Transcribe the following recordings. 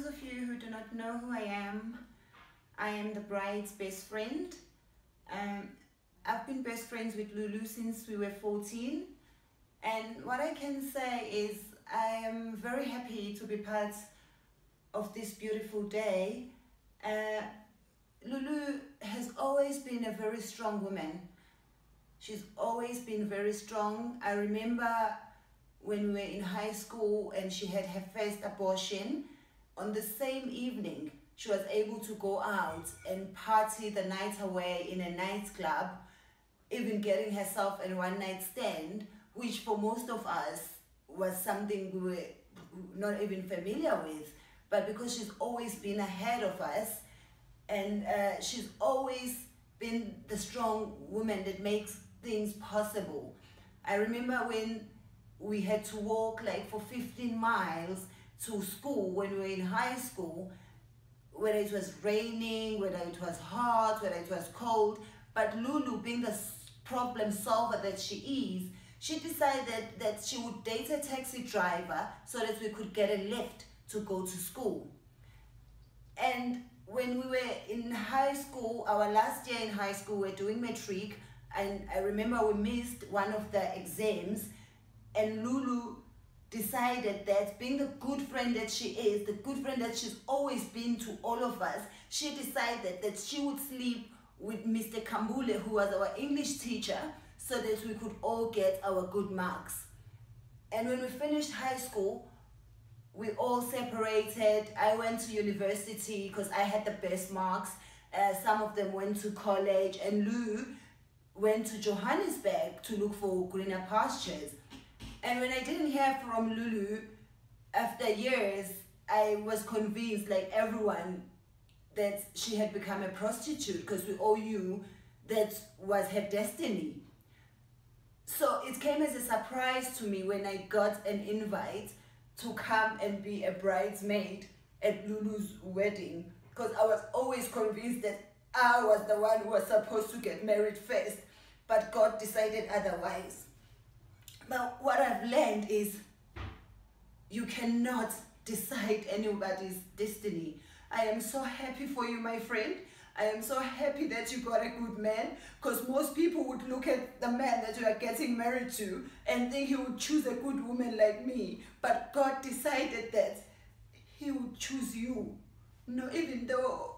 of you who do not know who I am the bride's best friend. I've been best friends with Lulu since we were 14, and what I can say is I am very happy to be part of this beautiful day. Lulu has always been a very strong woman. She's always been very strong. I remember when we were in high school and she had her first abortion, on the same evening she was able to go out and party the night away in a nightclub, even getting herself a one-night stand, which for most of us was something we were not even familiar with. But because she's always been ahead of us, and she's always been the strong woman that makes things possible. I remember when we had to walk like for 15 miles to school when we were in high school, whether it was raining, whether it was hot, whether it was cold, but Lulu, being the problem solver that she is, she decided that she would date a taxi driver so that we could get a lift to go to school. And when we were in high school, our last year in high school, we were doing matric, and I remember we missed one of the exams, and Lulu decided that, being the good friend that she is, the good friend that she's always been to all of us, she decided that she would sleep with Mr. Kambule, who was our English teacher, so that we could all get our good marks. And when we finished high school, we all separated. I went to university because I had the best marks. Some of them went to college, and Lou went to Johannesburg to look for greener pastures. And when I didn't hear from Lulu, after years, I was convinced, like everyone, that she had become a prostitute, because we all knew that was her destiny. So it came as a surprise to me when I got an invite to come and be a bridesmaid at Lulu's wedding, because I was always convinced that I was the one who was supposed to get married first, but God decided otherwise. But what I've learned is you cannot decide anybody's destiny. I am so happy for you, my friend. I am so happy that you got a good man, because most people would look at the man that you are getting married to and think he would choose a good woman like me. But God decided that he would choose you. No, even though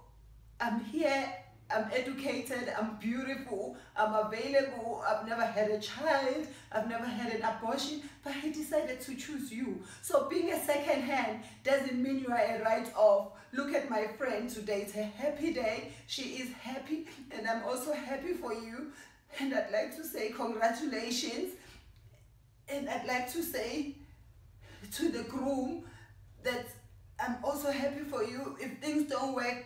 I'm here, I'm educated, I'm beautiful, I'm available, I've never had a child, I've never had an abortion, but he decided to choose you. So being a second hand doesn't mean you are a write-off. Look at my friend today. It's a happy day. She is happy, and I'm also happy for you. And I'd like to say congratulations. And I'd like to say to the groom that I'm also happy for you. If things don't work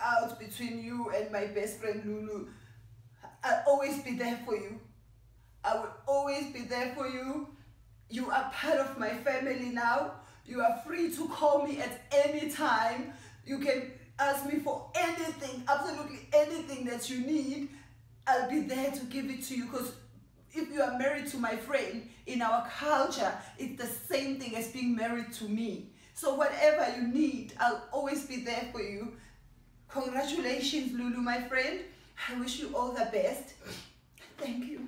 out between you and my best friend Lulu, I'll always be there for you. I will always be there for you. You are part of my family now. You are free to call me at any time. You can ask me for anything, absolutely anything that you need. I'll be there to give it to you, because if you are married to my friend, in our culture, it's the same thing as being married to me. So whatever you need, I'll always be there for you. Congratulations, Lulu, my friend. I wish you all the best. Thank you.